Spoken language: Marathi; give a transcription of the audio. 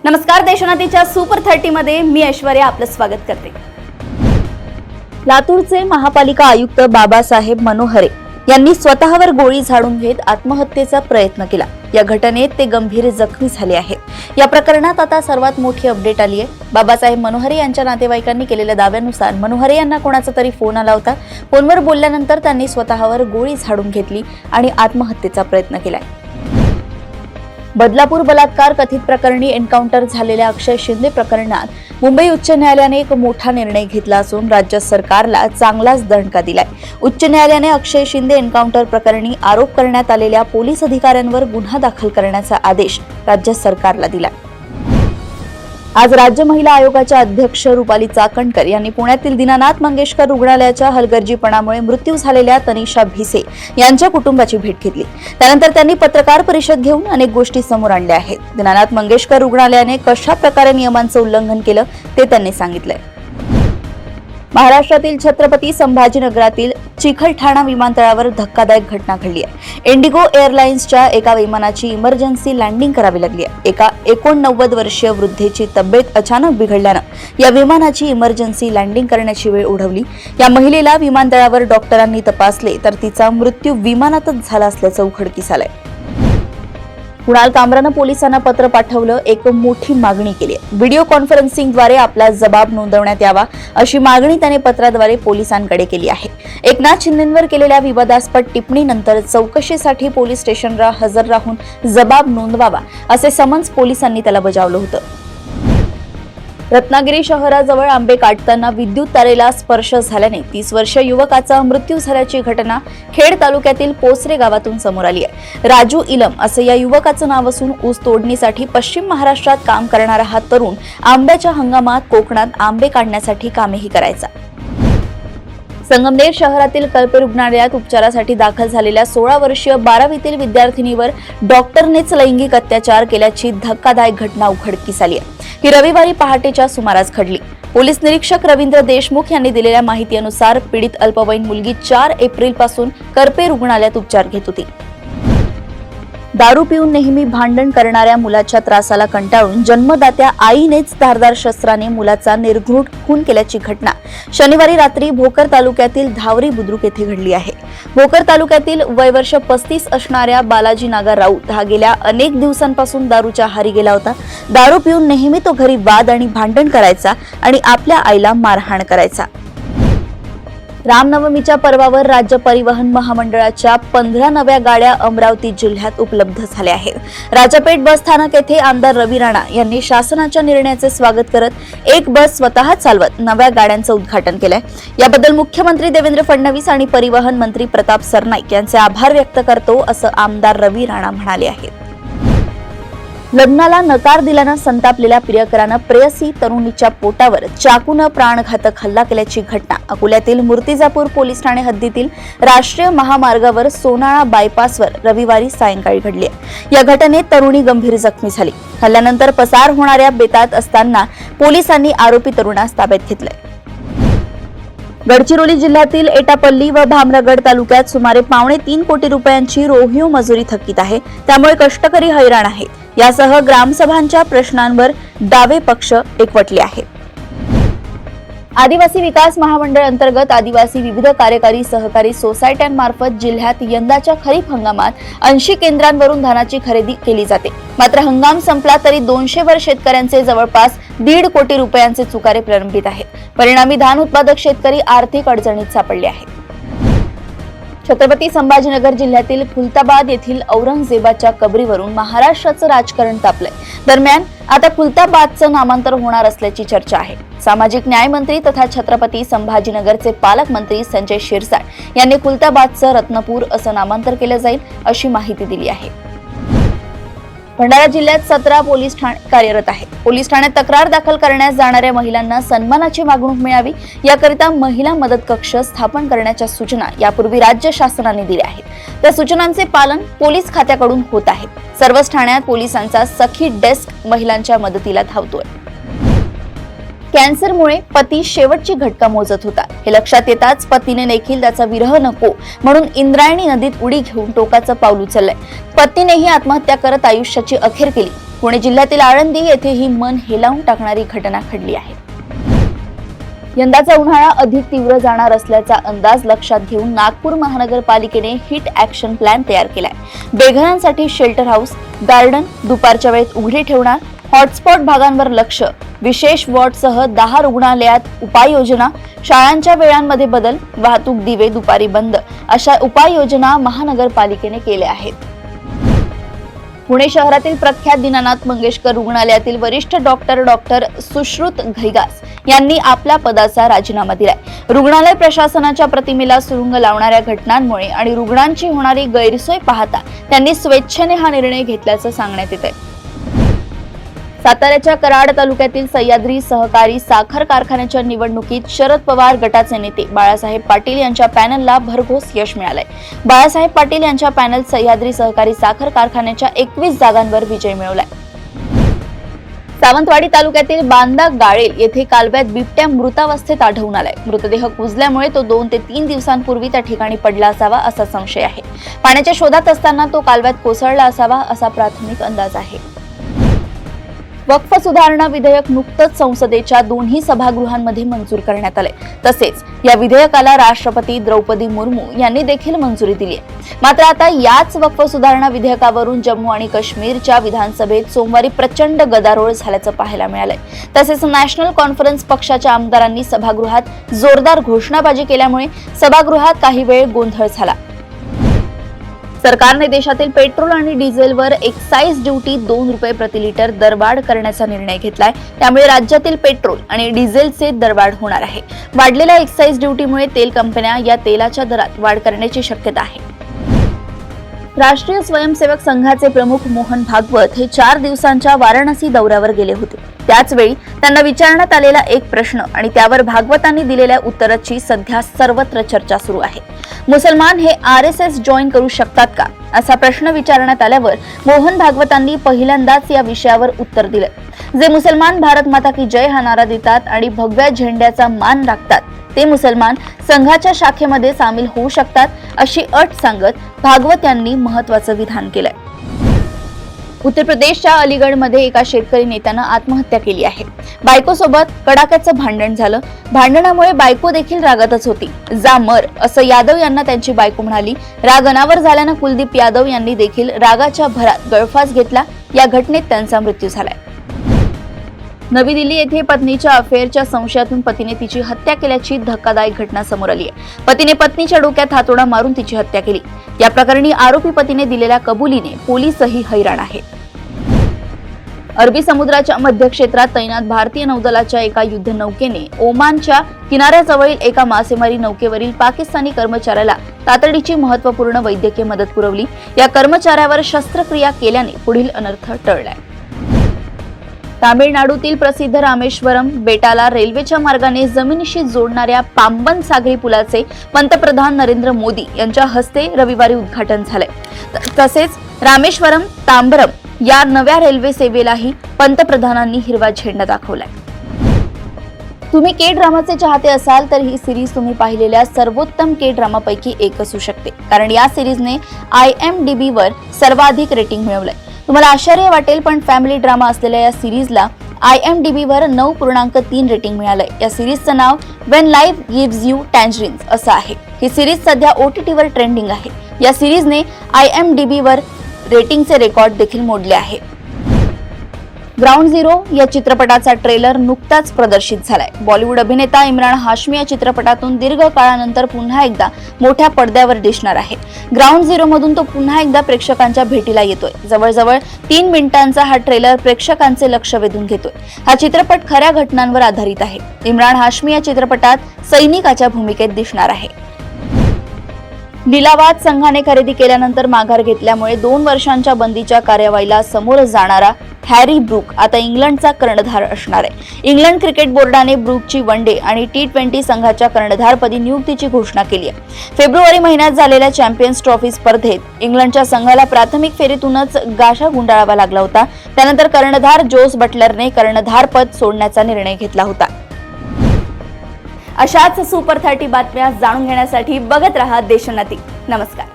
नमस्कार, देशोन्नतीच्या सुपर 30 मध्ये मी ऐश्वर्या आपलं स्वागत करते। लातूरचे महापालिका आयुक्त बाबासाहेब मनोहरे यांनी स्वतःवर गोळी झाडून घेत आत्महत्येचा प्रयत्न केला। या घटनेत ते गंभीर जखमी झाले आहेत। या प्रकरणात आता सर्वात मोठी अपडेट आली आहे। बाबासाहेब मनोहरे यांच्या नातेवाईकांनी केलेल्या दाव्यानुसार मनोहरे यांना कोणाचा तरी फोन आला होता। फोनवर बोलल्यानंतर त्यांनी स्वतःवर गोळी झाडून घेतली आणि आत्महत्येचा प्रयत्न केलाय। बदलापूर बलात्कार कथित प्रकरणी एन्काउंटर झालेल्या अक्षय शिंदे प्रकरणात मुंबई उच्च न्यायालयाने एक मोठा निर्णय घेतला असून राज्य सरकारला चांगलाच दणका दिलाय। उच्च न्यायालयाने अक्षय शिंदे एन्काउंटर प्रकरणी आरोप करण्यात आलेल्या पोलीस अधिकाऱ्यांवर गुन्हा दाखल करण्याचा आदेश राज्य सरकारला दिला। आज राज्य महिला आयोगाच्या अध्यक्ष रुपाली चाकणकर यांनी पुण्यातील दीनानाथ मंगेशकर रुग्णालयाच्या हलगर्जीपणामुळे मृत्यू झालेल्या तनिषा भिसे यांच्या कुटुंबाची भेट घेतली। त्यानंतर त्यांनी पत्रकार परिषद घेऊन अनेक गोष्टी समोर आणल्या आहेत। दीनानाथ मंगेशकर रुग्णालयाने कशा प्रकारे नियमांचं उल्लंघन केलं ते त्यांनी सांगितलंय। महाराष्ट्रातील छत्रपती संभाजीनगरातील चिखलठाणा विमानतळावर धक्कादायक घटना घडली आहे। इंडिगो एअरलाइन्सच्या एका विमानाची इमर्जन्सी लँडिंग करावी लागली आहे। एका 89 वर्षीय वृद्धेची तब्येत अचानक बिघडल्यानं या विमानाची इमर्जन्सी लँडिंग करण्याची वेळ ओढवली। या महिलेला विमानतळावर डॉक्टरांनी तपासले तर तिचा मृत्यू विमानातच झाला असल्याचं उघडकीस आलंय। कुणाल कामरानं पोलिसांना पत्र पाठवलं, एक मोठी मागणी केली आहे। व्हिडिओ कॉन्फरन्सिंगद्वारे आपला जबाब नोंदवण्यात यावा अशी मागणी त्याने पत्राद्वारे पोलिसांकडे केली आहे। एकनाथ शिंदेंवर केलेल्या विवादास्पद टिप्पणीनंतर चौकशीसाठी पोलीस स्टेशनला हजर राहून जबाब नोंदवावा असे समन्स पोलिसांनी त्याला बजावलं होतं। रत्नागिरी शहराजवळ आंबे काढताना विद्युत तारेला स्पर्श झाल्याने 30 वर्षीय युवकाचा मृत्यू झाल्याची घटना खेड तालुक्यातील पोसरे गावातून समोर आली आहे। राजू इलम असे या युवकाचं नाव असून ऊस तोडणीसाठी पश्चिम महाराष्ट्रात काम करणारा हा तरुण आंब्याच्या हंगामात कोकणात आंबे काढण्यासाठी कामेही करायचा। संगमनेर शहरातील कल्पे रुग्णालयात उपचारासाठी दाखल झालेल्या 16 वर्षीय 12वीतील विद्यार्थिनीवर डॉक्टरनेच लैंगिक अत्याचार केल्याची धक्कादायक घटना उघडकीस आली आहे। ही रविवारी पहाटेच्या सुमारास घडली। पोलीस निरीक्षक रवींद्र देशमुख यांनी दिलेल्या माहितीनुसार पीडित अल्पवयीन मुलगी 4 एप्रिल पासून करपे रुग्णालयात उपचार घेत होती। दारू पिऊन नेहमी भांडण करणाऱ्या मुलाच्या त्रासाला कंटाळून जन्मदात्या आईनेच धारदार शस्त्राने मुलाचा निर्घृण खून केल्याची घटना शनिवारी रात्री भोकर तालुक्यातील धावरी बुद्रुक येथे घडली आहे। भोकर तालुक्यातील वयवर्ष 35 असणाऱ्या बालाजी नागा राऊत हा गेल्या अनेक दिवसांपासून दारूच्या आहारी गेला होता। दारू पिऊन नेहमी तो घरी वाद आणि भांडण करायचा आणि आपल्या आईला मारहाण करायचा। रामनवमीच्या पर्वावर राज्य परिवहन महामंडळाच्या 15 नव्या गाड्या अमरावती जिल्ह्यात उपलब्ध झाल्या आहेत। राजापेठ बस स्थानक येथे आमदार रवी राणा यांनी शासनाच्या निर्णयाचे स्वागत करत एक बस स्वतः चालवत नव्या गाड्यांचं उद्घाटन केलंय। याबद्दल मुख्यमंत्री देवेंद्र फडणवीस आणि परिवहन मंत्री प्रताप सरनाईक यांचे आभार व्यक्त करतो असं आमदार रवी राणा म्हणाले आहेत। लग्नाला नकार दिल्यानं संतापलेल्या प्रियकरानं प्रेयसी तरुणीच्या पोटावर चाकूनं प्राणघातक हल्ला केल्याची घटना अकोल्यातील मूर्तिजापूर पोलीस ठाणे हद्दीतील राष्ट्रीय महामार्गावर सोनाळा बायपासवर रविवारी सायंकाळी घडली आहे। या घटनेत तरुणी गंभीर जखमी झाली। हल्ल्यानंतर पसार होणाऱ्या बेतात असताना पोलिसांनी आरोपी तरुणास ताब्यात घेतलंय। गडचिरोली जिल्ह्यातील एटापल्ली व भामरागड तालुक्यात सुमारे 2.25 कोटी रुपयांची रोहिओ मजुरी थकीत आहे। त्यामुळे कष्टकरी हैराण आहेत। यासह ग्रामसभांच्या प्रश्नांवर डावे पक्ष एकवटले आहेत। आदिवासी विकास महामंडळ अंतर्गत आदिवासी विविध कार्यकारी सहकारी सोसायट्यांमार्फत जिल्ह्यात यंदाच्या खरीप हंगामात 80 केंद्रांवरून धानाची खरेदी केली जाते। मात्र हंगाम संपला तरी 200 वर शेतकऱ्यांचे जवळपास 1.5 कोटी रुपयांचे चुकारे प्रलंबित आहेत। परिणामी धान उत्पादक शेतकरी आर्थिक अडचणीत सापडले आहेत। छत्रपती संभाजीनगर जिल्ह्यातील खुलताबाद येथील औरंगजेबाच्या कबरीवरून महाराष्ट्राचं राजकारण तापलंय। दरम्यान आता खुलताबादचं नामांतर होणार असल्याची चर्चा आहे। सामाजिक न्याय मंत्री तथा छत्रपती संभाजीनगरचे पालकमंत्री संजय शिरसाट यांनी खुलताबादचं रत्नपूर असं नामांतर केलं जाईल अशी माहिती दिली आहे। भंडारा जिल्ह्यात 17 पोलीस ठाणे कार्यरत आहेत। पोलीस ठाण्यात तक्रार दाखल करण्यास जाणाऱ्या महिलांना सन्मानाची वागणूक मिळावी याकरिता महिला मदत कक्ष स्थापन करण्याच्या सूचना यापूर्वी राज्य शासनाने दिल्या आहेत। त्या सूचनांचे पालन पोलीस खात्याकडून होत आहे। सर्वच ठाण्यात पोलिसांचा सखी डेस्क महिलांच्या मदतीला धावतोय। कॅन्सरमुळे पती शेवटची घटका मोजत होता। हे लक्षात येताच पतीने देखील त्याचा विरह नको म्हणून इंद्रायणी नदीत उडी घेऊन टोकाचं पाऊल उचललंय। पतीनेही आत्महत्या करत आयुष्याची अखेर केली। पुणे जिल्ह्यातील आळंदी येथेही मन हेलावून टाकणारी घटना घडली आहे. यंदाचा उन्हाळा अधिक तीव्र जाणार असल्याचा अंदाज लक्षात घेऊन नागपूर महानगरपालिकेने हिट ॲक्शन प्लॅन तयार केलाय. बेघरांसाठी शेल्टर हाऊस, गार्डन दुपारच्या वेळेत उघडी ठेवणार, हॉटस्पॉट भागांवर लक्ष, विशेष वॉर्डसह 10 रुग्णालयात उपाययोजना, शाळांच्या वेळांमध्ये बदल, वाहतूक दिवे दुपारी बंद अशा उपाययोजना महानगरपालिकेने केल्या आहेत. पुणे शहरातील प्रख्यात दीनानाथ मंगेशकर रुग्णालयातील वरिष्ठ डॉक्टर सुश्रुत घैगास यांनी आपल्या पदाचा राजीनामा दिलाय. रुग्णालय प्रशासनाच्या प्रतिमेला सुरुंग लावणाऱ्या घटनांमुळे आणि रुग्णांची होणारी गैरसोय पाहता त्यांनी स्वेच्छेने हा निर्णय घेतल्याचं सांगण्यात येतंय. साताऱ्याच्या कराड तालुक्यातील सह्याद्री सहकारी साखर कारखान्याच्या निवडणुकीत शरद पवार गटाचे नेते बाळासाहेब पाटील यांच्या पॅनलला भरघोस यश मिळालंय. बाळासाहेब पाटील यांच्या पॅनल सह्याद्री सहकारी साखर कारखान्याच्या 21 जागांवर विजय मिळवलाय. सावंतवाडी तालुक्यातील बांदा गाळेल येथे कालव्यात बिबट्या मृतावस्थेत आढळून आलाय. मृतदेह कुजल्यामुळे तो 2 ते 3 दिवसांपूर्वी त्या ठिकाणी पडला असावा असा संशय आहे. पाण्याच्या शोधात असताना तो कालव्यात कोसळला असावा असा प्राथमिक अंदाज आहे. वक्फ सुधारणा विधेयक नुकतंच संसदेच्या दोन्ही सभागृहांमध्ये मंजूर करण्यात आले. तसेच या विधेयकाला राष्ट्रपती द्रौपदी मुर्मू यांनी देखील मंजुरी दिली आहे. मात्र आता याच वक्फ सुधारणा विधेयकावरून जम्मू आणि काश्मीरच्या विधानसभेत सोमवारी प्रचंड गदारोळ झाल्याचं पाहायला मिळालंय. तसेच नॅशनल कॉन्फरन्स पक्षाच्या आमदारांनी सभागृहात जोरदार घोषणाबाजी केल्यामुळे सभागृहात काही वेळ गोंधळ झाला. सरकारने देशातील पेट्रोल आणि डिझेलवर एक्साईज ड्युटी 2 रुपये प्रति लिटर दरवाढ करण्याचा निर्णय घेतलाय. त्यामुळे राज्यातील पेट्रोल आणि डिझेलचे दरवाढ होणार आहे. वाढलेल्या एक्साईज ड्युटीमुळे तेल कंपन्या या तेलाच्या दरात वाढ करण्याची शक्यता आहे. राष्ट्रीय स्वयंसेवक संघाचे प्रमुख मोहन भागवत हे 4 दिवसांच्या वाराणसी दौऱ्यावर गेले होते. त्याचवेळी त्यांना विचारण्यात आलेला एक प्रश्न आणि त्यावर भागवतांनी दिलेल्या उत्तराची सध्या सर्वत्र चर्चा सुरू आहे. मुसलमान हे RSS जॉईन करू शकतात का असा प्रश्न विचारण्यात आल्यावर मोहन भागवतांनी पहिल्यांदाच या विषयावर उत्तर दिले. जे मुसलमान भारत माता की जय हा नारा देतात आणि भगव्या झेंड्याचा मान राखतात ते मुसलमान संघाच्या शाखेमध्ये सामील होऊ शकतात अशी अट सांगत भागवत यांनी महत्त्वाचं विधान केलंय. उत्तर प्रदेशच्या अलीगडमध्ये एका शेतकरी नेत्यानं आत्महत्या केली आहे. बायकोसोबत कडाक्याचं भांडण झालं. भांडणामुळे बायको देखील रागातच होती. जा मर असं यादव यांना त्यांची बायको म्हणाली. राग अनावर झाल्यानं कुलदीप यादव यांनी देखील रागाच्या भरात गळफास घेतला. या घटनेत त्यांचा मृत्यू झालाय. नवी दिल्ली येथे पत्नीच्या अफेअरच्या संशयातून पतीने तिची हत्या केल्याची धक्कादायक घटना समोर आली आहे. पतीने पत्नीच्या डोक्यात हातोडा मारून तिची हत्या केली. या प्रकरणी आरोपी पतीने दिलेल्या कबुलीने पोलीसही हैराण आहेत. अरबी समुद्राच्या मध्य क्षेत्रात तैनात भारतीय नौदलाच्या एका युद्धनौकेने ओमानच्या किनाऱ्याजवळील एका मासेमारी नौकेवरील पाकिस्तानी कर्मचाऱ्याला तातडीची महत्त्वपूर्ण वैद्यकीय मदत पुरवली. या कर्मचाऱ्यावर शस्त्रक्रिया केल्याने पुढील अनर्थ टळलाय. तामिळनाडूतील प्रसिद्ध रामेश्वरम बेटाला रेल्वेच्या मार्गाने जमिनीशी जोडणाऱ्या पांबन सागरी पुलाचे पंतप्रधान नरेंद्र मोदी यांच्या हस्ते रविवारी उद्घाटन झालंय. तसेच रामेश्वरम तांबरम या नव्या रेल्वे सेवेलाही पंतप्रधानांनी हिरवा झेंडा दाखवलाय. तुम्ही के ड्रामाचे चाहते असाल तर ही सिरीज तुम्ही पाहिलेल्या सर्वोत्तम के ड्रामापैकी एक असू शकते. कारण या सिरीजने IMDb वर सर्वाधिक रेटिंग मिळवलंय. तुम्हाला आश्चर्य वाटेल पण फॅमिली ड्रामा असलेल्या या सिरीजला IMDb वर 9.3 रेटिंग मिळालंय. या सिरीजचं नाव व्हेन लाईफ गिव्स यू टँजरीन्स असं आहे. ही सिरीज सध्या OTT वर ट्रेंडिंग आहे. या सिरीजने IMDb वर रेटिंगचे रेकॉर्ड देखील मोडले आहे. ग्राउंड झिरो या चित्रपटाचा ट्रेलर नुकताच प्रदर्शित झालाय. बॉलिवूड अभिनेता इम्रान हाशमी या चित्रपटातून दीर्घ काळानंतर पुन्हा एकदा मोठ्या पडद्यावर दिसणार आहे. ग्राउंड झिरो मधून तो पुन्हा एकदा प्रेक्षकांच्या भेटीला येतोय. जवळजवळ 3 मिनिटांचा हा ट्रेलर प्रेक्षकांचे लक्ष वेधून घेतोय. हा चित्रपट खऱ्या घटनांवर आधारित आहे. इम्रान हाशमी या चित्रपटात सैनिकाच्या भूमिकेत दिसणार आहे. लिलावात संघाने खरेदी केल्यानंतर माघार घेतल्यामुळे 2 वर्षांच्या बंदीच्या कार्यवाहीला समोर जाणारा हॅरी ब्रूक आता इंग्लंडचा कर्णधार असणार आहे. इंग्लंड क्रिकेट बोर्डाने ब्रूकची वनडे आणि T20 संघाच्या कर्णधारपदी नियुक्तीची घोषणा केली आहे. फेब्रुवारी महिन्यात झालेल्या चॅम्पियन्स ट्रॉफी स्पर्धेत इंग्लंडच्या संघाला प्राथमिक फेरीतूनच गाशा गुंडाळावा लागला होता. त्यानंतर कर्णधार जोस बटलरने कर्णधारपद सोडण्याचा निर्णय घेतला होता. अशाच सुपर 30 बातम्या जाणून घेण्यासाठी बघत रहा देशोन्नती. नमस्कार.